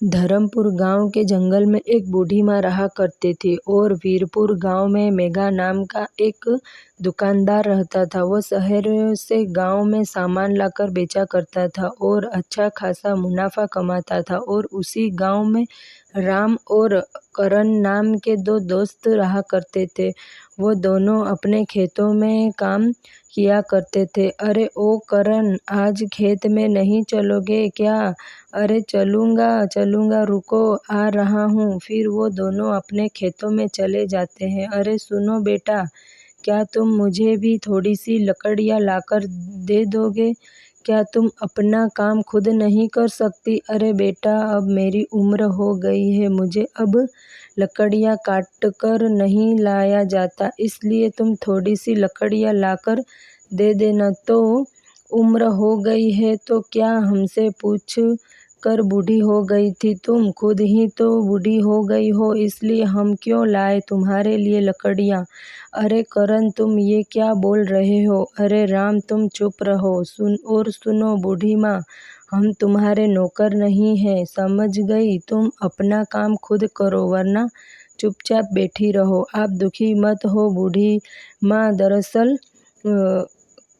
धर्मपुर गांव के जंगल में एक बूढ़ी माँ रहा करती थी और वीरपुर गांव में मेघा नाम का एक दुकानदार रहता था। वो शहर से गांव में सामान लाकर बेचा करता था और अच्छा खासा मुनाफा कमाता था। और उसी गांव में राम और करण नाम के दो दोस्त रहा करते थे। वो दोनों अपने खेतों में काम किया करते थे। अरे ओ करण, आज खेत में नहीं चलोगे क्या? अरे चलूँगा चलूँगा, रुको आ रहा हूँ। फिर वो दोनों अपने खेतों में चले जाते हैं। अरे सुनो बेटा, क्या तुम मुझे भी थोड़ी सी लकड़ियाँ लाकर दे दोगे? क्या तुम अपना काम खुद नहीं कर सकती? अरे बेटा, अब मेरी उम्र हो गई है, मुझे अब लकड़ियाँ काट कर नहीं लाया जाता, इसलिए तुम थोड़ी सी लकड़ियाँ लाकर दे देना। तो उम्र हो गई है तो क्या, हमसे पूछ कर बूढ़ी हो गई थी तुम? खुद ही तो बूढ़ी हो गई हो, इसलिए हम क्यों लाए तुम्हारे लिए लकड़ियाँ? अरे करण, तुम ये क्या बोल रहे हो? अरे राम, तुम चुप रहो। सुनो बूढ़ी माँ, हम तुम्हारे नौकर नहीं हैं, समझ गई? तुम अपना काम खुद करो, वरना चुपचाप बैठी रहो। आप दुखी मत हो बूढ़ी माँ। दरअसल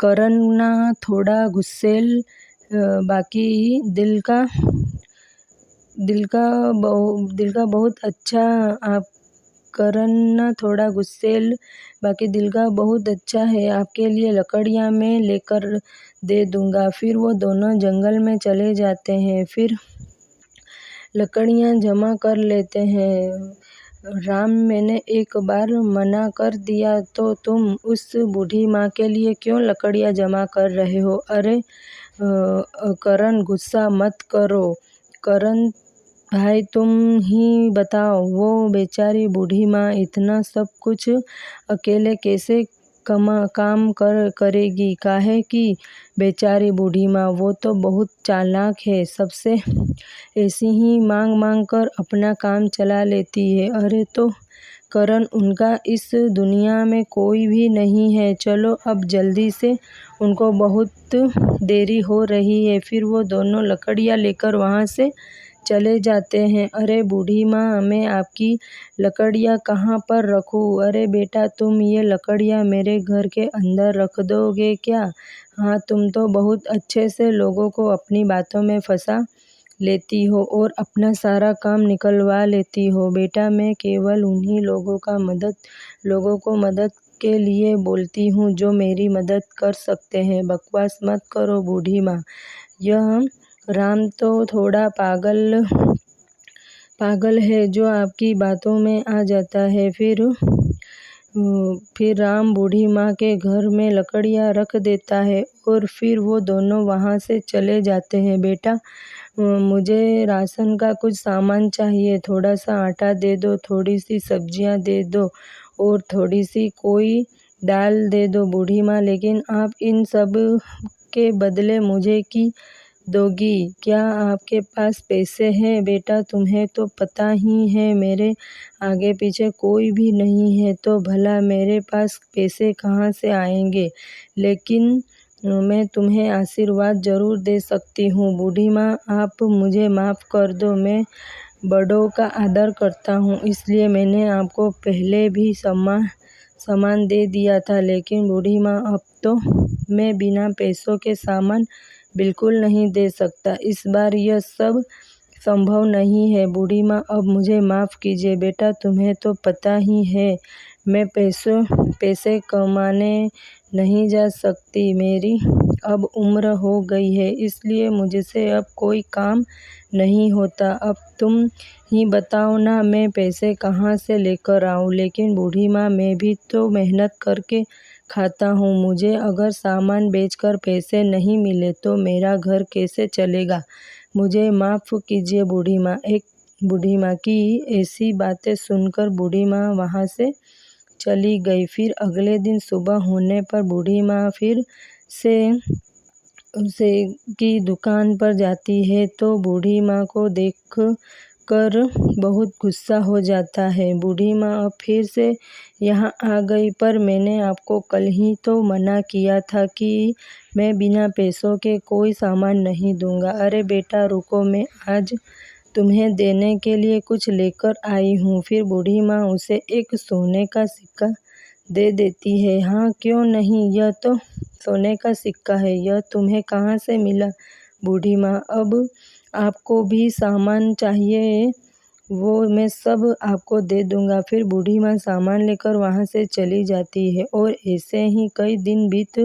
करण ना थोड़ा गुस्सैल, बाकी दिल का बहुत अच्छा। आप करण ना थोड़ा गुस्सैल, बाकी दिल का बहुत अच्छा है। आपके लिए लकड़ियाँ मैं लेकर दे दूँगा। फिर वो दोनों जंगल में चले जाते हैं। फिर लकड़ियाँ जमा कर लेते हैं। राम, मैंने एक बार मना कर दिया तो तुम उस बूढ़ी माँ के लिए क्यों लकड़ियाँ जमा कर रहे हो? अरे करण, गुस्सा मत करो। करण भाई, तुम ही बताओ, वो बेचारी बूढ़ी माँ इतना सब कुछ अकेले कैसे काम करेगी? काहे कि बेचारी बूढ़ी माँ, वो तो बहुत चालाक है, सबसे ऐसी ही मांग मांग कर अपना काम चला लेती है। अरे तो करण, उनका इस दुनिया में कोई भी नहीं है, चलो अब जल्दी से, उनको बहुत देरी हो रही है। फिर वो दोनों लकड़ियाँ लेकर वहाँ से चले जाते हैं। अरे बूढ़ी माँ, मैं आपकी लकड़ियाँ कहाँ पर रखूँ? अरे बेटा, तुम ये लकड़ियाँ मेरे घर के अंदर रख दोगे क्या? हाँ, तुम तो बहुत अच्छे से लोगों को अपनी बातों में फंसा लेती हो और अपना सारा काम निकलवा लेती हो। बेटा, मैं केवल उन्हीं लोगों को मदद के लिए बोलती हूँ जो मेरी मदद कर सकते हैं। बकवास मत करो बूढ़ी माँ। यह राम तो थोड़ा पागल है जो आपकी बातों में आ जाता है। फिर राम बूढ़ी माँ के घर में लकड़ियाँ रख देता है और फिर वो दोनों वहाँ से चले जाते हैं। बेटा, मुझे राशन का कुछ सामान चाहिए, थोड़ा सा आटा दे दो, थोड़ी सी सब्जियाँ दे दो और थोड़ी सी कोई दाल दे दो बूढ़ी माँ। लेकिन आप इन सब के बदले मुझे की दोगी? क्या आपके पास पैसे हैं? बेटा, तुम्हें तो पता ही है मेरे आगे पीछे कोई भी नहीं है, तो भला मेरे पास पैसे कहाँ से आएंगे? लेकिन मैं तुम्हें आशीर्वाद ज़रूर दे सकती हूँ। बूढ़ी माँ, आप मुझे माफ़ कर दो, मैं बड़ों का आदर करता हूँ, इसलिए मैंने आपको पहले भी सामान दे दिया था। लेकिन बूढ़ी माँ, अब तो मैं बिना पैसों के सामान बिल्कुल नहीं दे सकता। इस बार यह सब संभव नहीं है। बूढ़ी माँ, अब मुझे माफ़ कीजिए। बेटा, तुम्हें तो पता ही है मैं पैसे कमाने नहीं जा सकती, मेरी अब उम्र हो गई है, इसलिए मुझसे अब कोई काम नहीं होता। अब तुम ही बताओ ना, मैं पैसे कहाँ से लेकर आऊँ? लेकिन बूढ़ी माँ, मैं भी तो मेहनत करके खाता हूँ, मुझे अगर सामान बेचकर पैसे नहीं मिले तो मेरा घर कैसे चलेगा? मुझे माफ़ कीजिए बूढ़ी माँ की ऐसी बातें सुनकर बूढ़ी माँ वहाँ से चली गई। फिर अगले दिन सुबह होने पर बूढ़ी माँ फिर से उसे की दुकान पर जाती है तो बूढ़ी माँ को देख कर बहुत गुस्सा हो जाता है। बूढ़ी माँ, अब फिर से यहाँ आ गई, पर मैंने आपको कल ही तो मना किया था कि मैं बिना पैसों के कोई सामान नहीं दूँगा। अरे बेटा रुको, मैं आज तुम्हें देने के लिए कुछ लेकर आई हूँ। फिर बूढ़ी माँ उसे एक सोने का सिक्का दे देती है। हाँ, क्यों नहीं, यह तो सोने का सिक्का है। यह तुम्हें कहाँ से मिला? बूढ़ी माँ, अब आपको भी सामान चाहिए, वो मैं सब आपको दे दूँगा। फिर बूढ़ी माँ सामान लेकर वहाँ से चली जाती है और ऐसे ही कई दिन बीत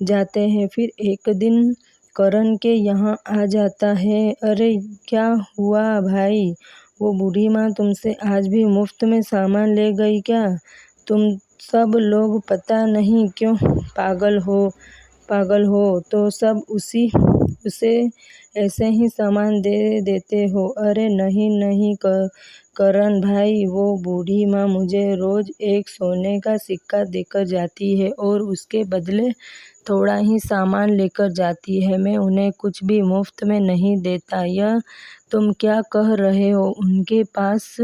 जाते हैं। फिर एक दिन करण के यहाँ आ जाता है। अरे क्या हुआ भाई? वो बूढ़ी माँ तुमसे आज भी मुफ्त में सामान ले गई क्या? तुम सब लोग पता नहीं क्यों पागल हो तो सब उसे ऐसे ही सामान दे देते हो। अरे नहीं नहीं करण भाई, वो बूढ़ी माँ मुझे रोज़ एक सोने का सिक्का देकर जाती है और उसके बदले थोड़ा ही सामान लेकर जाती है। मैं उन्हें कुछ भी मुफ्त में नहीं देता। यह तुम क्या कह रहे हो? उनके पास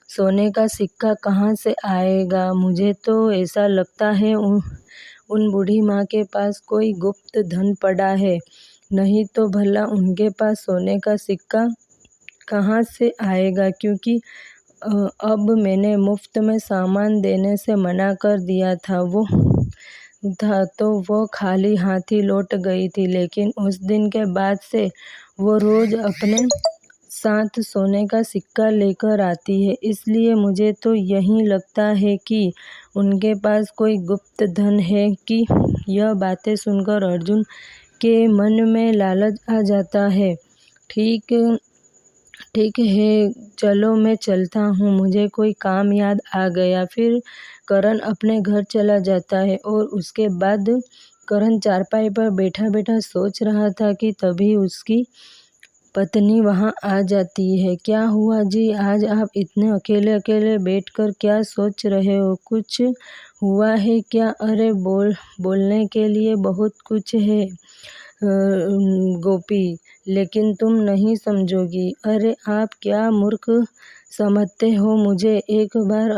सोने का सिक्का कहाँ से आएगा? मुझे तो ऐसा लगता है उन बूढ़ी माँ के पास कोई गुप्त धन पड़ा है, नहीं तो भला उनके पास सोने का सिक्का कहाँ से आएगा? क्योंकि अब मैंने मुफ्त में सामान देने से मना कर दिया था तो वो खाली हाथ ही लौट गई थी। लेकिन उस दिन के बाद से वो रोज़ अपने साथ सोने का सिक्का लेकर आती है। इसलिए मुझे तो यही लगता है कि उनके पास कोई गुप्त धन है। कि यह बातें सुनकर अर्जुन के मन में लालच आ जाता है। ठीक ठीक है, चलो मैं चलता हूँ, मुझे कोई काम याद आ गया। फिर करण अपने घर चला जाता है और उसके बाद करण चारपाई पर बैठा बैठा सोच रहा था कि तभी उसकी पत्नी वहाँ आ जाती है। क्या हुआ जी, आज आप इतने अकेले अकेले बैठकर क्या सोच रहे हो? कुछ हुआ है क्या? अरे बोलने के लिए बहुत कुछ है गोपी, लेकिन तुम नहीं समझोगी। अरे आप क्या मूर्ख समझते हो मुझे? एक बार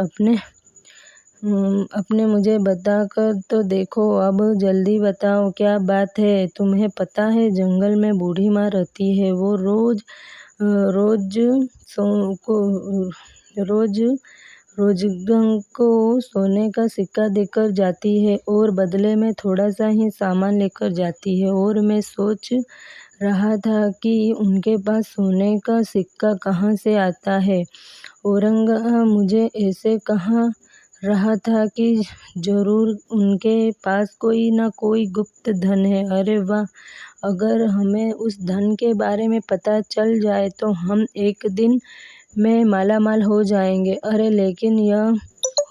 अपने मुझे बताकर तो देखो। अब जल्दी बताओ, क्या बात है? तुम्हें पता है जंगल में बूढ़ी माँ रहती है। वो रोज रोजगं को सोने का सिक्का देकर जाती है और बदले में थोड़ा सा ही सामान लेकर जाती है। और मैं सोच रहा था कि उनके पास सोने का सिक्का कहाँ से आता है। औरंगा मुझे ऐसे कहा रहा था कि जरूर उनके पास कोई ना कोई गुप्त धन है। अरे वाह, अगर हमें उस धन के बारे में पता चल जाए तो हम एक दिन में मालामाल हो जाएंगे। अरे लेकिन यह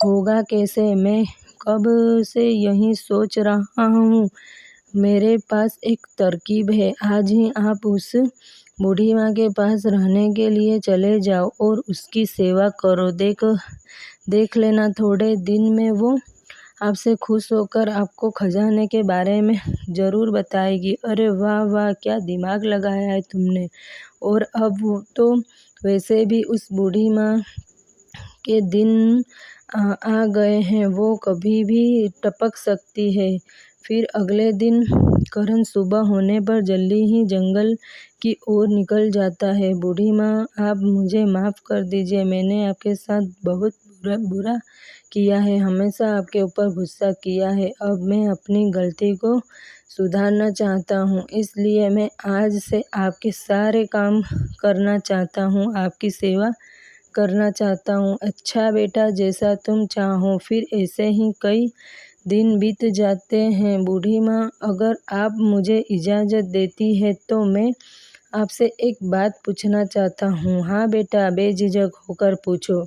होगा कैसे? मैं कब से यही सोच रहा हूँ। मेरे पास एक तरकीब है। आज ही आप उस बूढ़ी माँ के पास रहने के लिए चले जाओ और उसकी सेवा करो। देख लेना, थोड़े दिन में वो आपसे खुश होकर आपको खजाने के बारे में ज़रूर बताएगी। अरे वाह वाह, क्या दिमाग लगाया है तुमने। और अब वो तो वैसे भी उस बूढ़ी माँ के दिन आ गए हैं, वो कभी भी टपक सकती है। फिर अगले दिन करण सुबह होने पर जल्दी ही जंगल की ओर निकल जाता है। बूढ़ी माँ, आप मुझे माफ़ कर दीजिए, मैंने आपके साथ बहुत बुरा किया है, हमेशा आपके ऊपर गुस्सा किया है। अब मैं अपनी गलती को सुधारना चाहता हूँ, इसलिए मैं आज से आपके सारे काम करना चाहता हूँ, आपकी सेवा करना चाहता हूँ। अच्छा बेटा, जैसा तुम चाहो। फिर ऐसे ही कई दिन बीत जाते हैं। बूढ़ी माँ, अगर आप मुझे इजाज़त देती है तो मैं आपसे एक बात पूछना चाहता हूँ। हाँ बेटा, बेझिझक होकर पूछो।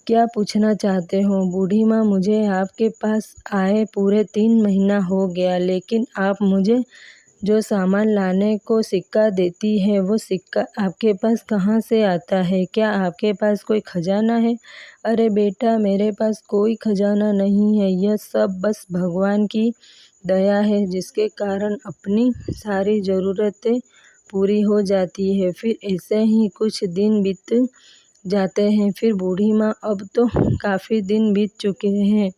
क्या पूछना चाहते हो? बूढ़ी माँ, मुझे आपके पास आए पूरे 3 महीना हो गया, लेकिन आप मुझे जो सामान लाने को सिक्का देती है, वो सिक्का आपके पास कहाँ से आता है? क्या आपके पास कोई खजाना है? अरे बेटा, मेरे पास कोई खजाना नहीं है, यह सब बस भगवान की दया है, जिसके कारण अपनी सारी ज़रूरतें पूरी हो जाती है। फिर ऐसे ही कुछ दिन बीत जाते हैं। फिर बूढ़ी माँ, अब तो काफ़ी दिन बीत चुके हैं,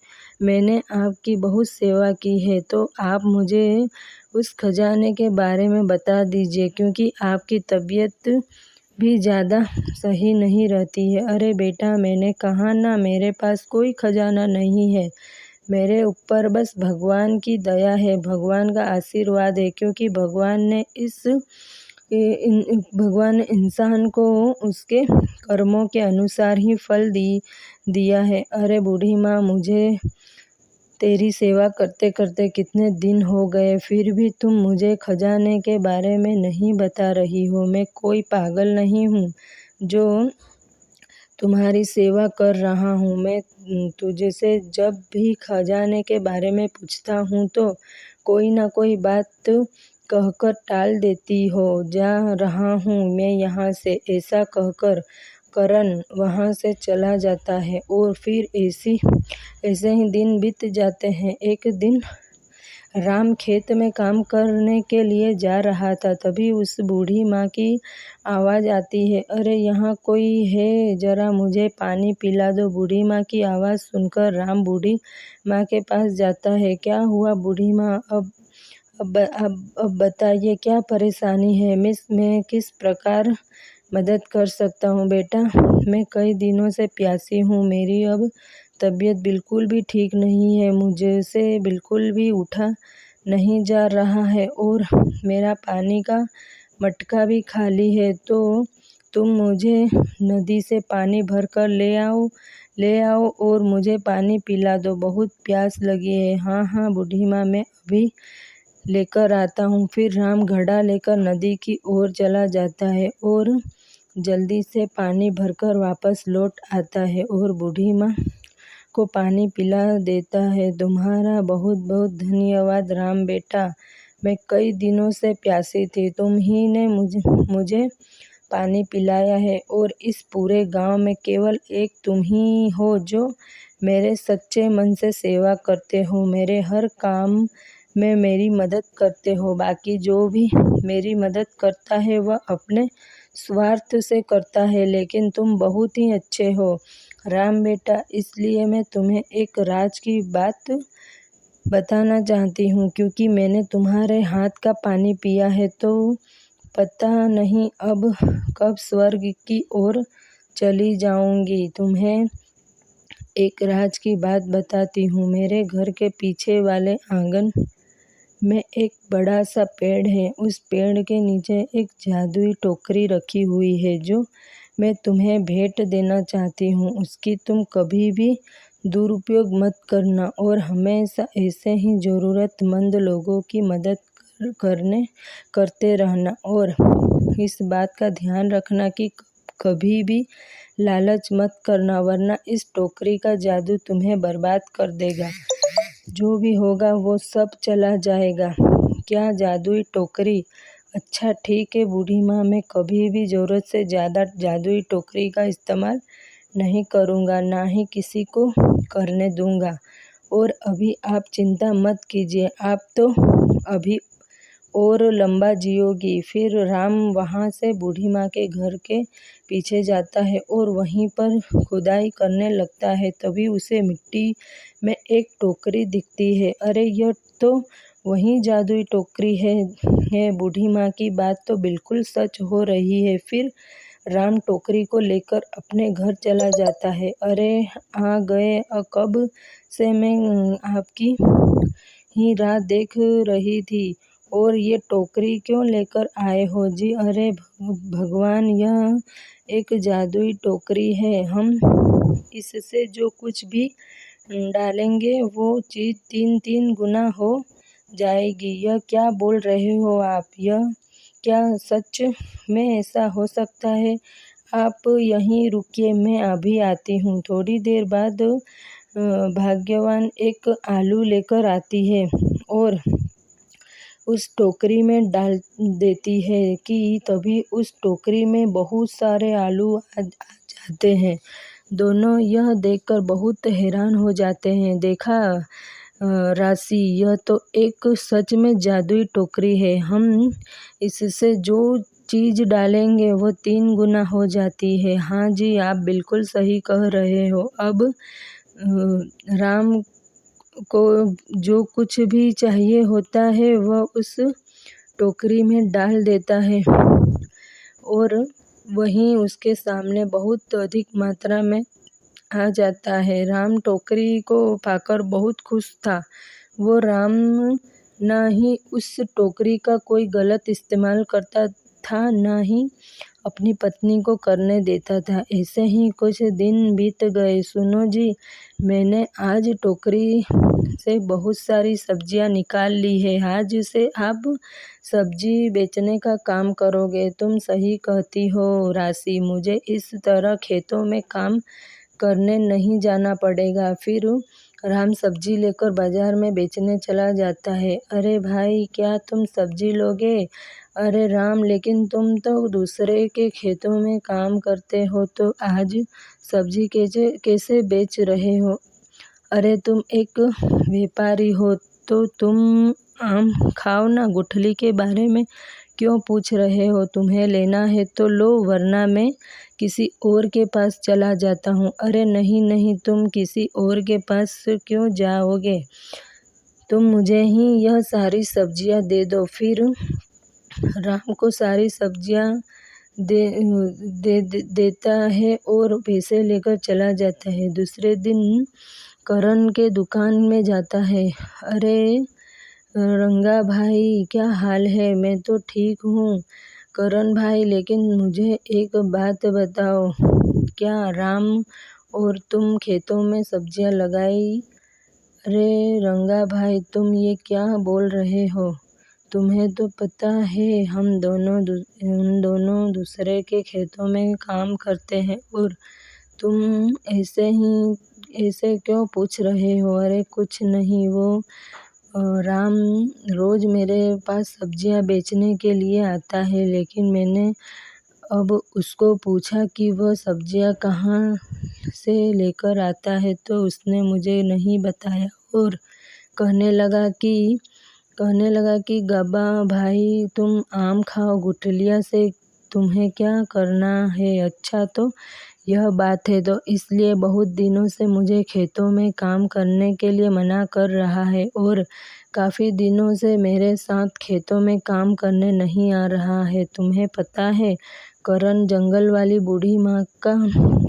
मैंने आपकी बहुत सेवा की है, तो आप मुझे उस खजाने के बारे में बता दीजिए, क्योंकि आपकी तबीयत भी ज़्यादा सही नहीं रहती है। अरे बेटा, मैंने कहा ना, मेरे पास कोई खजाना नहीं है। मेरे ऊपर बस भगवान की दया है, भगवान का आशीर्वाद है, क्योंकि भगवान ने इंसान को उसके कर्मों के अनुसार ही फल दिया है। अरे बूढ़ी माँ, मुझे तेरी सेवा करते करते कितने दिन हो गए, फिर भी तुम मुझे खजाने के बारे में नहीं बता रही हो। मैं कोई पागल नहीं हूँ जो तुम्हारी सेवा कर रहा हूँ। मैं तुझसे जब भी खजाने के बारे में पूछता हूँ तो कोई ना कोई बात कहकर टाल देती हो। जा रहा हूँ मैं यहाँ से, ऐसा कहकर करण वहाँ से चला जाता है और फिर ऐसे ही दिन बीत जाते हैं। एक दिन राम खेत में काम करने के लिए जा रहा था, तभी उस बूढ़ी माँ की आवाज़ आती है। अरे यहाँ कोई है, ज़रा मुझे पानी पिला दो। बूढ़ी माँ की आवाज़ सुनकर राम बूढ़ी माँ के पास जाता है। क्या हुआ बूढ़ी माँ, अब बताइए, क्या परेशानी है? मैं किस प्रकार मदद कर सकता हूँ? बेटा, मैं कई दिनों से प्यासी हूँ। मेरी अब तबीयत बिल्कुल भी ठीक नहीं है। मुझसे बिल्कुल भी उठा नहीं जा रहा है और मेरा पानी का मटका भी खाली है। तो तुम मुझे नदी से पानी भर कर ले आओ और मुझे पानी पिला दो। बहुत प्यास लगी है। हाँ हाँ बूढ़ी माँ, मैं अभी लेकर आता हूँ। फिर राम घड़ा लेकर नदी की ओर चला जाता है और जल्दी से पानी भरकर वापस लौट आता है और बूढ़ी माँ को पानी पिला देता है। तुम्हारा बहुत बहुत धन्यवाद राम बेटा, मैं कई दिनों से प्यासी थी। तुम ही ने मुझे पानी पिलाया है और इस पूरे गांव में केवल एक तुम ही हो जो मेरे सच्चे मन से सेवा करते हो, मेरे हर काम में मेरी मदद करते हो। बाकी जो भी मेरी मदद करता है वह अपने स्वार्थ से करता है, लेकिन तुम बहुत ही अच्छे हो राम बेटा। इसलिए मैं तुम्हें एक राज की बात बताना चाहती हूँ, क्योंकि मैंने तुम्हारे हाथ का पानी पिया है तो पता नहीं अब कब स्वर्ग की ओर चली जाऊंगी। तुम्हें एक राज की बात बताती हूँ। मेरे घर के पीछे वाले आंगन में एक बड़ा सा पेड़ है। उस पेड़ के नीचे एक जादुई टोकरी रखी हुई है जो मैं तुम्हें भेंट देना चाहती हूँ। उसकी तुम कभी भी दुरुपयोग मत करना और हमेशा ऐसे ही ज़रूरतमंद लोगों की मदद करते रहना। और इस बात का ध्यान रखना कि कभी भी लालच मत करना, वरना इस टोकरी का जादू तुम्हें बर्बाद कर देगा। जो भी होगा वो सब चला जाएगा। क्या जादुई टोकरी? अच्छा ठीक है बूढ़ी माँ, मैं कभी भी ज़रूरत से ज़्यादा जादुई टोकरी का इस्तेमाल नहीं करूँगा, ना ही किसी को करने दूँगा। और अभी आप चिंता मत कीजिए, आप तो अभी और लंबा जियोगी। फिर राम वहाँ से बूढ़ी माँ के घर के पीछे जाता है और वहीं पर खुदाई करने लगता है। तभी उसे मिट्टी में एक टोकरी दिखती है। अरे यह तो वही जादुई टोकरी है। बूढ़ी माँ की बात तो बिल्कुल सच हो रही है। फिर राम टोकरी को लेकर अपने घर चला जाता है। अरे आ गए, कब से मैं आपकी ही राह देख रही थी। और ये टोकरी क्यों लेकर आए हो जी? अरे भगवान, यह एक जादुई टोकरी है। हम इससे जो कुछ भी डालेंगे वो चीज़ 3 गुना हो जाएगी। यह क्या बोल रहे हो आप? यह क्या सच में ऐसा हो सकता है? आप यहीं रुकिए, मैं अभी आती हूँ। थोड़ी देर बाद भाग्यवान एक आलू लेकर आती है और उस टोकरी में डाल देती है कि तभी उस टोकरी में बहुत सारे आलू आ जाते हैं। दोनों यह देखकर बहुत हैरान हो जाते हैं। देखा राशि, यह तो एक सच में जादुई टोकरी है। हम इससे जो चीज़ डालेंगे वो 3 गुना हो जाती है। हाँ जी, आप बिल्कुल सही कह रहे हो। अब राम को जो कुछ भी चाहिए होता है वह उस टोकरी में डाल देता है और वहीं उसके सामने बहुत अधिक मात्रा में आ जाता है। राम टोकरी को पाकर बहुत खुश था। वो राम न ही उस टोकरी का कोई गलत इस्तेमाल करता था, न ही अपनी पत्नी को करने देता था। ऐसे ही कुछ दिन बीत गए। सुनो जी, मैंने आज टोकरी से बहुत सारी सब्जियां निकाल ली है। आज से आप सब्जी बेचने का काम करोगे। तुम सही कहती हो राशि, मुझे इस तरह खेतों में काम करने नहीं जाना पड़ेगा। फिर राम सब्जी लेकर बाजार में बेचने चला जाता है। अरे भाई, क्या तुम सब्जी लोगे? अरे राम, लेकिन तुम तो दूसरे के खेतों में काम करते हो, तो आज सब्जी कैसे बेच रहे हो? अरे तुम एक व्यापारी हो तो तुम आम खाओ ना। गुठली के बारे में क्यों पूछ रहे हो? तुम्हें लेना है तो लो, वरना मैं किसी और के पास चला जाता हूँ। अरे नहीं नहीं, तुम किसी और के पास क्यों जाओगे? तुम मुझे ही यह सारी सब्जियाँ दे दो। फिर राम को सारी सब्जियाँ देता है और पैसे लेकर चला जाता है। दूसरे दिन करण के दुकान में जाता है। अरे रंगा भाई, क्या हाल है? मैं तो ठीक हूँ करण भाई, लेकिन मुझे एक बात बताओ, क्या राम और तुम खेतों में सब्जियां लगाई? अरे रंगा भाई, तुम ये क्या बोल रहे हो? तुम्हें तो पता है हम दोनों दूसरे के खेतों में काम करते हैं, और तुम ऐसे क्यों पूछ रहे हो? अरे कुछ नहीं, वो राम रोज मेरे पास सब्जियां बेचने के लिए आता है, लेकिन मैंने अब उसको पूछा कि वह सब्जियां कहाँ से लेकर आता है, तो उसने मुझे नहीं बताया और कहने लगा कि गब्बा भाई, तुम आम खाओ, गुठलिया से तुम्हें क्या करना है? अच्छा, तो यह बात है, तो इसलिए बहुत दिनों से मुझे खेतों में काम करने के लिए मना कर रहा है, और काफ़ी दिनों से मेरे साथ खेतों में काम करने नहीं आ रहा है। तुम्हें पता है करण, जंगल वाली बूढ़ी माँ का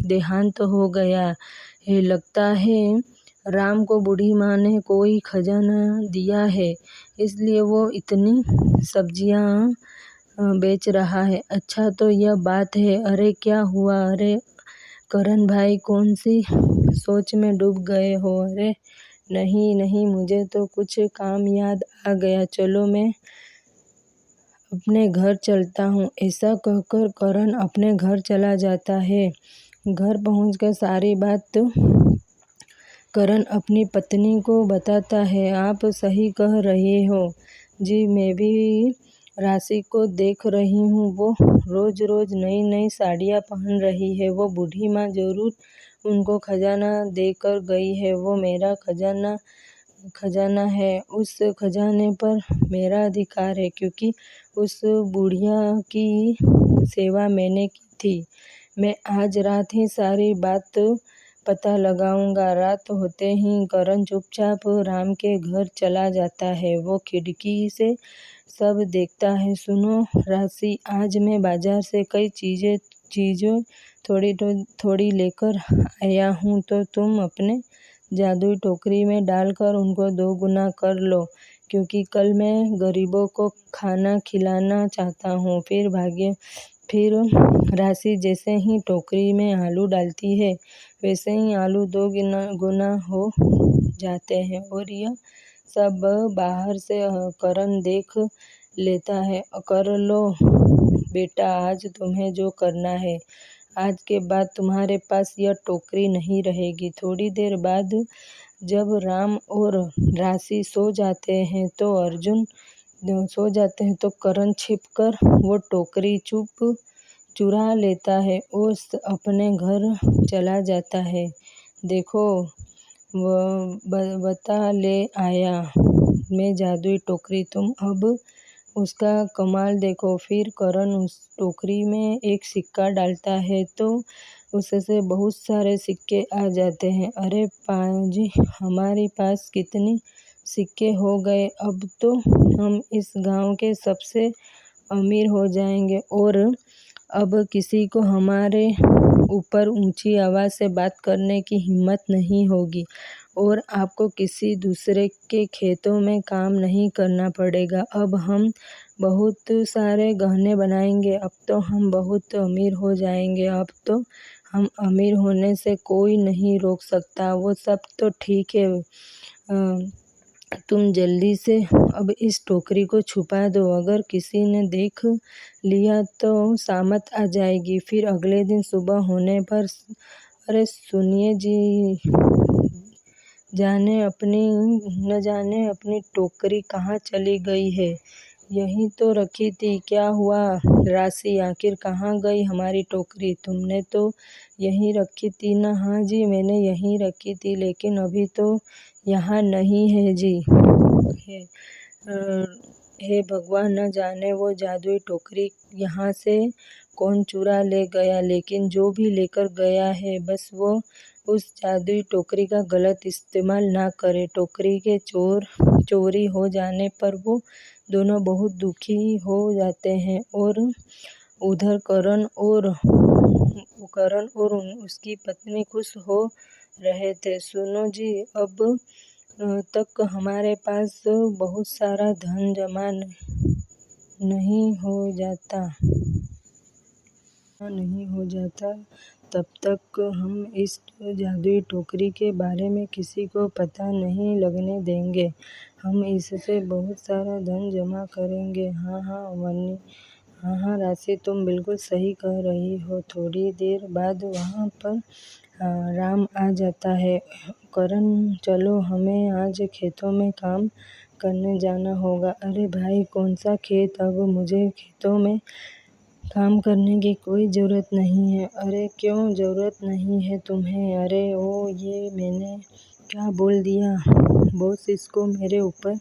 देहांत हो गया है। लगता है राम को बूढ़ी माँ ने कोई खजाना दिया है, इसलिए वो इतनी सब्जियां बेच रहा है। अच्छा, तो यह बात है। अरे क्या हुआ? अरे करण भाई, कौन सी सोच में डूब गए हो? अरे नहीं नहीं, मुझे तो कुछ काम याद आ गया। चलो, मैं अपने घर चलता हूँ। ऐसा कहकर करण अपने घर चला जाता है। घर पहुंचकर सारी बात करण अपनी पत्नी को बताता है। आप सही कह रहे हो जी, मैं भी राशि को देख रही हूँ। वो रोज रोज नई नई साड़ियाँ पहन रही है। वो बूढ़ी माँ जरूर उनको खजाना देकर गई है। वो मेरा खजाना है। उस खजाने पर मेरा अधिकार है, क्योंकि उस बुढ़िया की सेवा मैंने की थी। मैं आज रात ही सारी बात पता लगाऊंगा। रात होते ही करण चुपचाप राम के घर चला जाता है। वो खिड़की से सब देखता है। सुनो राशि, आज मैं बाजार से कई चीज़ें थोड़ी लेकर आया हूँ, तो तुम अपने जादुई टोकरी में डालकर उनको 2 गुना कर लो, क्योंकि कल मैं गरीबों को खाना खिलाना चाहता हूँ। फिर राशि जैसे ही टोकरी में आलू डालती है, वैसे ही आलू 2 गुना हो जाते हैं, और यह सब बाहर से करण देख लेता है। कर लो बेटा, आज तुम्हें जो करना है। आज के बाद तुम्हारे पास यह टोकरी नहीं रहेगी। थोड़ी देर बाद जब राम और राशि सो जाते हैं, तो करण छिपकर वो टोकरी चुरा लेता है और अपने घर चला जाता है। देखो, बता ले आया मैं जादुई टोकरी, तुम अब उसका कमाल देखो। फिर करण उस टोकरी में एक सिक्का डालता है, तो उससे बहुत सारे सिक्के आ जाते हैं। अरे पाजी, हमारे पास कितने सिक्के हो गए! अब तो हम इस गांव के सबसे अमीर हो जाएंगे। और अब किसी को हमारे ऊपर ऊंची आवाज़ से बात करने की हिम्मत नहीं होगी और आपको किसी दूसरे के खेतों में काम नहीं करना पड़ेगा। अब हम बहुत सारे गहने बनाएंगे। अब तो हम बहुत अमीर हो जाएंगे। अब तो हम अमीर होने से कोई नहीं रोक सकता। वो सब तो ठीक है, तुम जल्दी से अब इस टोकरी को छुपा दो। अगर किसी ने देख लिया तो शामत आ जाएगी। फिर अगले दिन सुबह होने पर, अरे सुनिए जी, न जाने अपनी टोकरी कहाँ चली गई है। यहीं तो रखी थी। क्या हुआ राशि, आखिर कहाँ गई हमारी टोकरी? तुमने तो यहीं रखी थी ना? हाँ जी, मैंने यहीं रखी थी, लेकिन अभी तो यहाँ नहीं है जी। हे भगवान, न जाने वो जादुई टोकरी यहाँ से कौन चुरा ले गया। लेकिन जो भी लेकर गया है, बस वो उस जादुई टोकरी का गलत इस्तेमाल ना करे। टोकरी के चोरी हो जाने पर वो दोनों बहुत दुखी हो जाते हैं और उधर करण और उसकी पत्नी खुश हो रहे थे। सुनो जी, अब तक हमारे पास बहुत सारा धन जमा नहीं हो जाता, तब तक हम इस जादुई टोकरी के बारे में किसी को पता नहीं लगने देंगे। हम इससे बहुत सारा धन जमा करेंगे। हाँ राशि, तुम बिल्कुल सही कह रही हो। थोड़ी देर बाद वहाँ पर राम आ जाता है। करण, चलो, हमें आज खेतों में काम करने जाना होगा। अरे भाई, कौन सा खेत? अब मुझे खेतों में काम करने की कोई ज़रूरत नहीं है। अरे क्यों ज़रूरत नहीं है तुम्हें? अरे ओ, ये मैंने क्या बोल दिया? बॉस, इसको मेरे ऊपर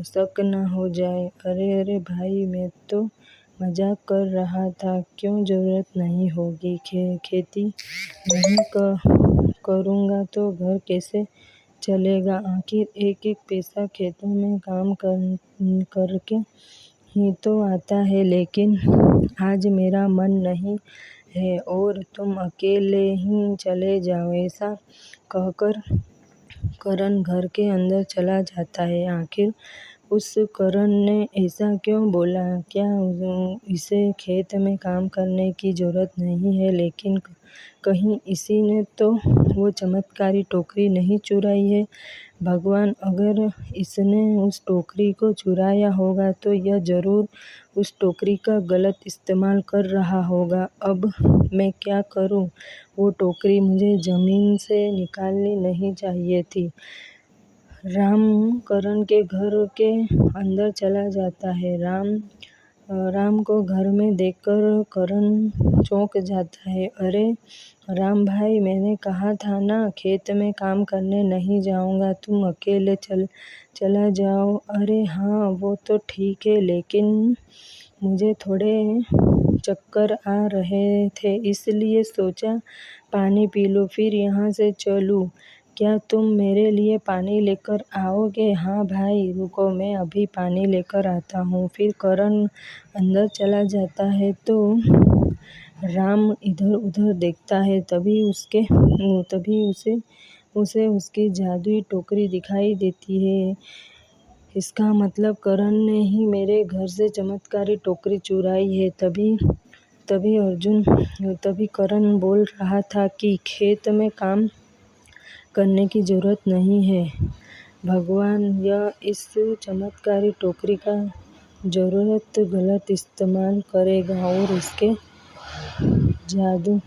शक न हो जाए। अरे भाई, मैं तो मजाक कर रहा था। क्यों ज़रूरत नहीं होगी? खेती नहीं करूँगा तो घर कैसे चलेगा? आखिर एक एक पैसा खेतों में काम करके ही तो आता है। लेकिन आज मेरा मन नहीं है और तुम अकेले ही चले जाओ। ऐसा कहकर करण घर के अंदर चला जाता है। आखिर उस करण ने ऐसा क्यों बोला? क्या इसे खेत में काम करने की ज़रूरत नहीं है? लेकिन कहीं इसी ने तो वो चमत्कारी टोकरी नहीं चुराई है? भगवान, अगर इसने उस टोकरी को चुराया होगा तो यह ज़रूर उस टोकरी का गलत इस्तेमाल कर रहा होगा। अब मैं क्या करूं? वो टोकरी मुझे ज़मीन से निकालनी नहीं चाहिए थी। राम करण के घर के अंदर चला जाता है। राम को घर में देखकर करण चौंक जाता है। अरे राम भाई, मैंने कहा था ना, खेत में काम करने नहीं जाऊंगा, तुम अकेले चला जाओ। अरे हाँ, वो तो ठीक है, लेकिन मुझे थोड़े चक्कर आ रहे थे, इसलिए सोचा पानी पी लूं, फिर यहाँ से चलूं। क्या तुम मेरे लिए पानी लेकर आओगे? हाँ भाई, रुको, मैं अभी पानी लेकर आता हूँ। फिर करण अंदर चला जाता है तो राम इधर उधर देखता है। तभी उसे उसकी जादुई टोकरी दिखाई देती है। इसका मतलब करण ने ही मेरे घर से चमत्कारी टोकरी चुराई है। तभी करण बोल रहा था कि खेत में काम करने की ज़रूरत नहीं है। भगवान, यह इस चमत्कारी टोकरी का ज़रूरत गलत इस्तेमाल करेगा और इसके जादू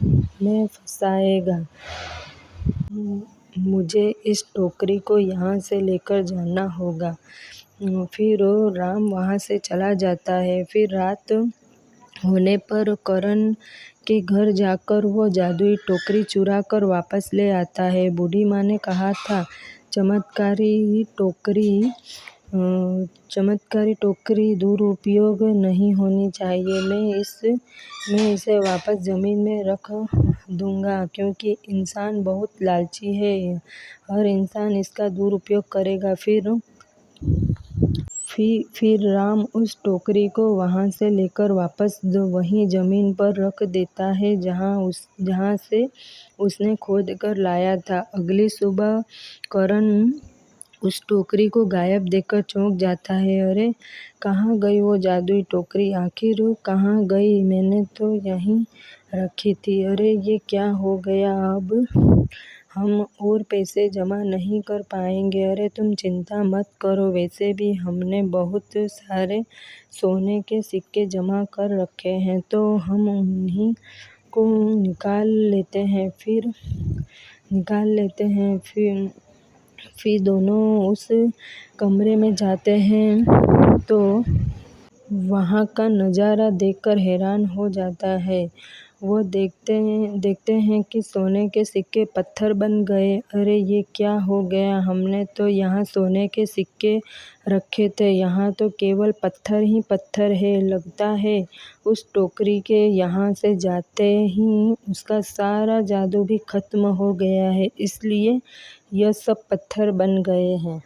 में फंसाएगा। मुझे इस टोकरी को यहाँ से लेकर जाना होगा। फिर राम वहाँ से चला जाता है। फिर रात होने पर करण के घर जाकर वो जादुई टोकरी चुरा कर वापस ले आता है। बूढ़ी माँ ने कहा था, चमत्कारी टोकरी दुरुपयोग नहीं होनी चाहिए। मैं इसे वापस ज़मीन में रख दूंगा, क्योंकि इंसान बहुत लालची है। हर इंसान इसका दुरुपयोग करेगा। फिर राम उस टोकरी को वहाँ से लेकर वापस वहीं ज़मीन पर रख देता है जहाँ से उसने खोद कर लाया था। अगली सुबह करण उस टोकरी को गायब देखकर चौंक जाता है। अरे, कहाँ गई वो जादुई टोकरी? आखिर कहाँ गई? मैंने तो यहीं रखी थी। अरे, ये क्या हो गया? अब हम और पैसे जमा नहीं कर पाएंगे। अरे, तुम चिंता मत करो, वैसे भी हमने बहुत सारे सोने के सिक्के जमा कर रखे हैं, तो हम उन्हीं को निकाल लेते हैं। फिर दोनों उस कमरे में जाते हैं तो वहाँ का नज़ारा देखकर हैरान हो जाता है। वो देखते हैं कि सोने के सिक्के पत्थर बन गए। अरे, ये क्या हो गया? हमने तो यहाँ सोने के सिक्के रखे थे, यहाँ तो केवल पत्थर ही पत्थर है। लगता है उस टोकरी के यहाँ से जाते ही उसका सारा जादू भी खत्म हो गया है, इसलिए यह सब पत्थर बन गए हैं।